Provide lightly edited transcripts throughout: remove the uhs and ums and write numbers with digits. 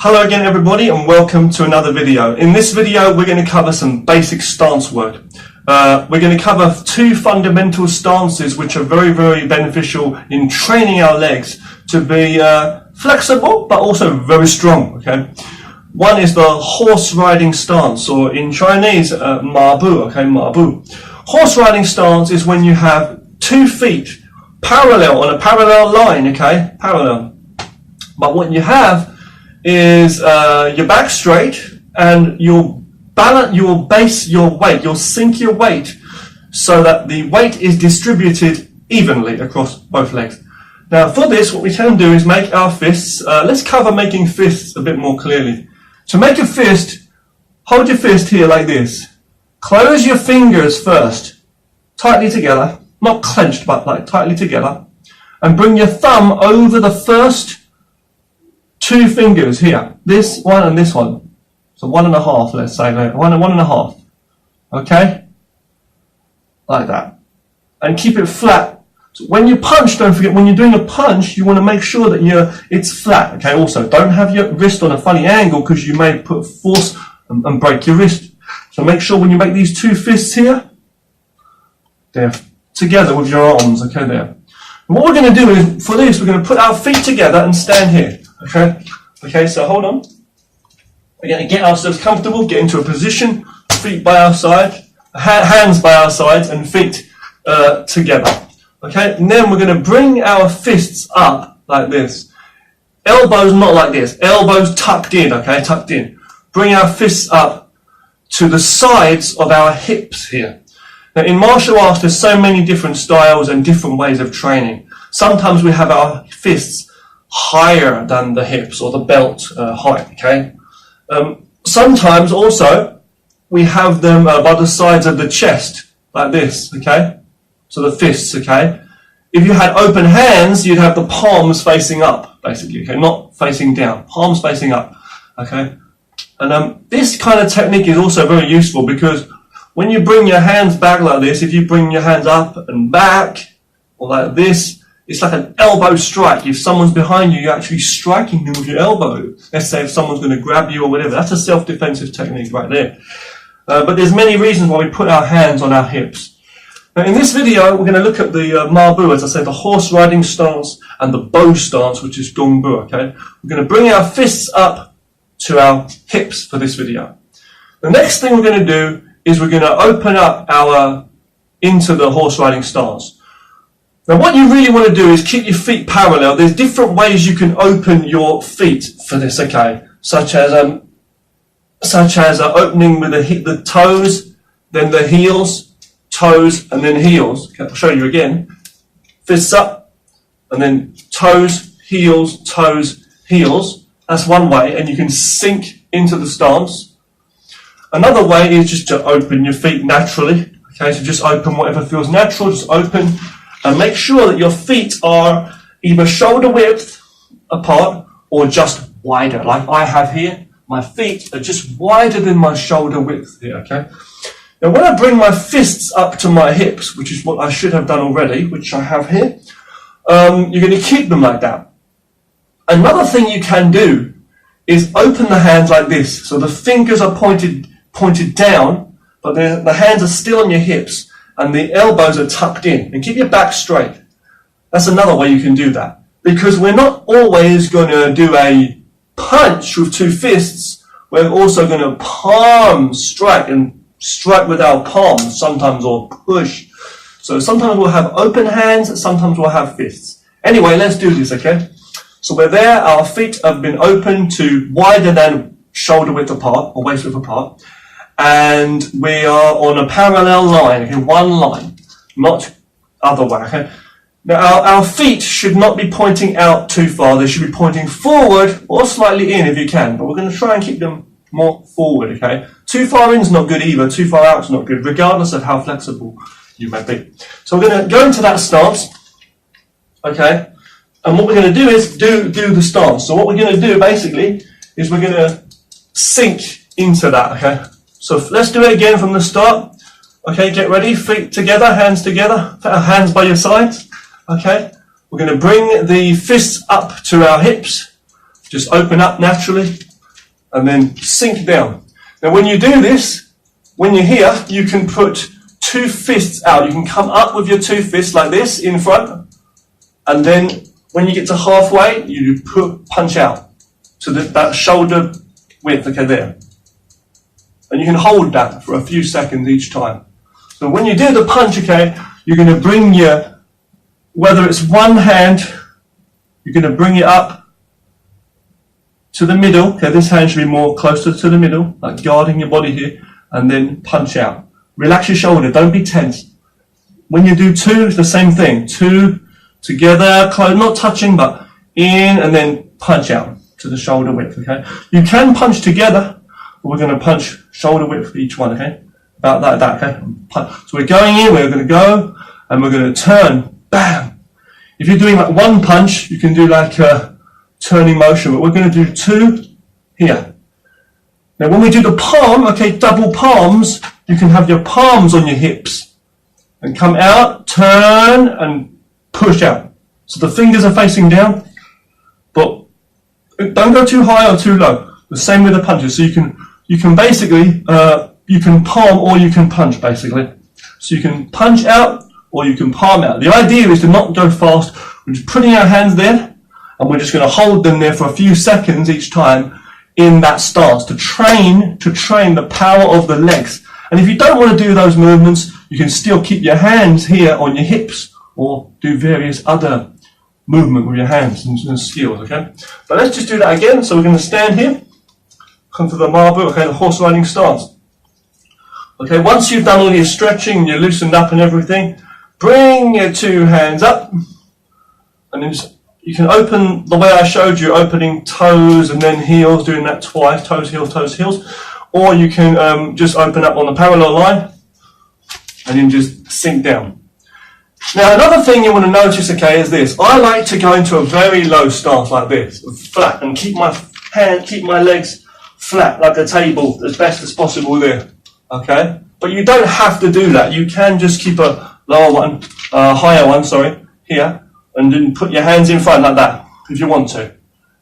Hello again everybody and welcome to another video. In this video we're going to cover some basic stance work. We're going to cover two fundamental stances which are very beneficial in training our legs to be flexible but also very strong. Okay, one is the horse riding stance, or in Chinese ma bu. Okay, ma bu. Horse riding stance is when you have 2 feet parallel on a parallel line. Okay, parallel. But what you have is your back straight, and you'll balance, you'll base your weight, you'll sink your weight so that the weight is distributed evenly across both legs. Now for this, what we can do is make our fists, let's cover making fists a bit more clearly. To make a fist, hold your fist here like this. Close your fingers first, tightly together, not clenched but like tightly together, and bring your thumb over the first 2 fingers here, this one and this one, so 1.5, let's say, 1.5, okay, like that, and keep it flat. So when you punch, don't forget, when you're doing a punch, you want to make sure that it's flat. Okay, also don't have your wrist on a funny angle because you may put force and break your wrist. So make sure when you make these 2 fists here, they're together with your arms. Okay, there. And what we're going to do is, for this, we're going to put our feet together and stand here. Okay, so hold on. We're going to get ourselves comfortable, get into a position, feet by our side, hands by our sides, and feet together. Okay, and then we're going to bring our fists up like this. Elbows not like this, elbows tucked in, okay, tucked in. Bring our fists up to the sides of our hips here. Now in martial arts, there's so many different styles and different ways of training. Sometimes we have our fists higher than the hips or the belt height, okay? Sometimes also we have them by the sides of the chest, like this, okay? So the fists, okay? If you had open hands, you'd have the palms facing up, basically, okay? Not facing down, palms facing up, okay? And this kind of technique is also very useful because when you bring your hands back like this, if you bring your hands up and back, or like this, it's like an elbow strike. If someone's behind you, you're actually striking them with your elbow. Let's say if someone's going to grab you or whatever. That's a self-defensive technique right there. But there's many reasons why we put our hands on our hips. Now in this video, we're going to look at the ma bu, as I said, the horse riding stance and the bow stance, which is gong bu, okay? We're going to bring our fists up to our hips for this video. The next thing we're going to do is we're going to open up into the horse riding stance. Now what you really want to do is keep your feet parallel. There's different ways you can open your feet for this, okay? Such as opening with the toes, then the heels, toes, and then heels. Okay, I'll show you again. Fists up, and then toes, heels, heels. That's one way, and you can sink into the stance. Another way is just to open your feet naturally. Okay, so just open whatever feels natural, just open. And make sure that your feet are either shoulder width apart or just wider, like I have here. My feet are just wider than my shoulder width here, okay? Now when I bring my fists up to my hips, which is what I should have done already, which I have here, you're going to keep them like that. Another thing you can do is open the hands like this. So the fingers are pointed down, but the hands are still on your hips. And the elbows are tucked in, and keep your back straight. That's another way you can do that. Because we're not always going to do a punch with 2 fists. We're also going to palm strike and strike with our palms sometimes, or push. So sometimes we'll have open hands, sometimes we'll have fists. Anyway, let's do this, okay? So we're there, our feet have been opened to wider than shoulder width apart, or waist width apart. And we are on a parallel line, okay, one line, not other way, okay? Now our feet should not be pointing out too far, they should be pointing forward or slightly in if you can, but we're going to try and keep them more forward, okay? Too far in is not good either, too far out is not good, regardless of how flexible you may be. So we're going to go into that stance, okay? And what we're going to do is do the stance. So what we're going to do basically is we're going to sink into that, okay? So let's do it again from the start. Okay, get ready, feet together, hands together, hands by your sides. Okay, we're going to bring the fists up to our hips. Just open up naturally. and then sink down. Now when you do this, when you're here, you can put 2 fists out. You can come up with your 2 fists like this in front, and then when you get to halfway, you punch out to that shoulder width, okay, there. And you can hold that for a few seconds each time. So when you do the punch, okay, you're going to bring whether it's one hand, you're going to bring it up to the middle. Okay, this hand should be more closer to the middle, like guarding your body here, and then punch out. Relax your shoulder, don't be tense. When you do 2, it's the same thing. 2 together, close, not touching, but in, and then punch out to the shoulder width, okay? You can punch together, but we're going to punch shoulder width for each one, okay? About that, okay? So we're going in, we're going to go, and we're going to turn, bam! If you're doing like 1 punch, you can do like a turning motion, but we're going to do 2 here. Now when we do the palm, okay, double palms, you can have your palms on your hips, and come out, turn, and push out. So the fingers are facing down, but don't go too high or too low. The same with the punches. So you can basically, you can palm or you can punch basically. So you can punch out or you can palm out. The idea is to not go fast. We're just putting our hands there and we're just going to hold them there for a few seconds each time in that stance to train the power of the legs. And if you don't want to do those movements, you can still keep your hands here on your hips or do various other movement with your hands and skills, okay? But let's just do that again. So we're going to stand here, come to the marble, okay, the horse riding stance. Okay, once you've done all your stretching, you're loosened up and everything, bring your 2 hands up, and then you can open the way I showed you, opening toes and then heels, doing that twice, toes, heels, or you can just open up on the parallel line, and then just sink down. Now another thing you want to notice, okay, is this. I like to go into a very low stance like this, flat, and keep my legs flat like a table as best as possible there, okay? But you don't have to do that. You can just keep a higher one, here, and then put your hands in front like that if you want to.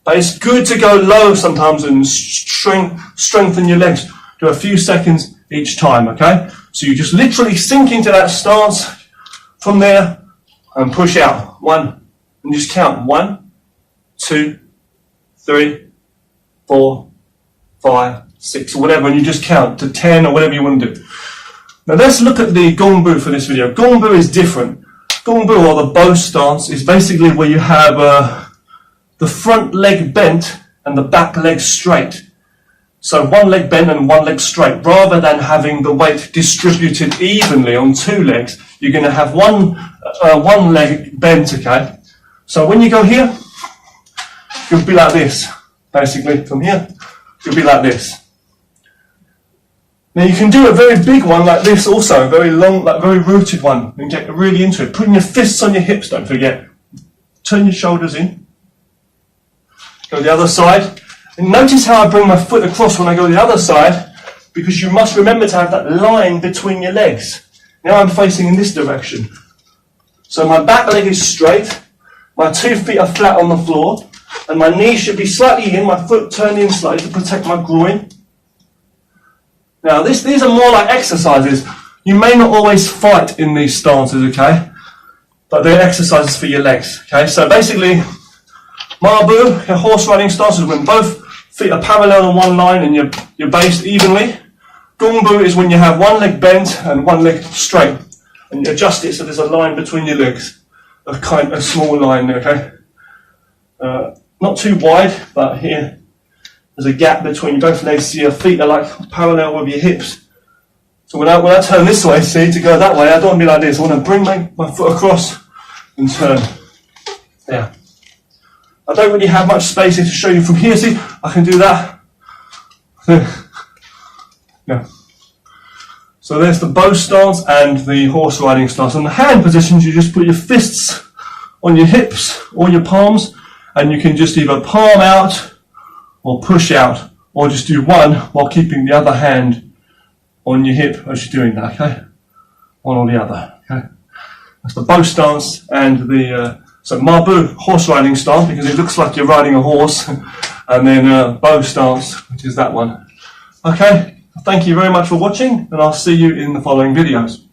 But it's good to go low sometimes and strengthen your legs. Do a few seconds each time, okay? So you just literally sink into that stance from there and push out. 1, and just count. 1, 2, 3, 4, 5, 6, or whatever, and you just count to 10 or whatever you want to do. Now let's look at the Gongbu for this video. Gongbu is different. Gongbu, or the bow stance, is basically where you have the front leg bent and the back leg straight. So 1 leg bent and 1 leg straight. Rather than having the weight distributed evenly on 2 legs, you're going to have one leg bent, okay? So when you go here, you'll be like this. Basically, from here, you'll be like this. Now you can do a very big one like this also, a very long, like very rooted one, and get really into it. Putting your fists on your hips, don't forget. Turn your shoulders in. Go the other side. And notice how I bring my foot across when I go the other side, because you must remember to have that line between your legs. Now I'm facing in this direction. So my back leg is straight, my 2 feet are flat on the floor, and my knees should be slightly in, my foot turned in slightly to protect my groin. Now these are more like exercises. You may not always fight in these stances, okay? But they're exercises for your legs, okay? So basically, Marbu, your horse riding stance, is when both feet are parallel on one line and you're based evenly. Gongbu is when you have 1 leg bent and 1 leg straight, and you adjust it so there's a line between your legs, a small line, okay? Not too wide, but here there's a gap between both legs, so your feet are like parallel with your hips. So when I turn this way, see, to go that way, I don't want to be like this. I want to bring my foot across and turn. Yeah. I don't really have much space here to show you from here. See, I can do that. Yeah. So there's the bow stance and the horse riding stance. On the hand positions, you just put your fists on your hips or your palms, and you can just either palm out or push out, or just do one while keeping the other hand on your hip as you're doing that, okay? One or the other, okay? That's the bow stance and the... So Marbu, horse riding stance, because it looks like you're riding a horse, and then bow stance, which is that one. Okay, thank you very much for watching, and I'll see you in the following videos.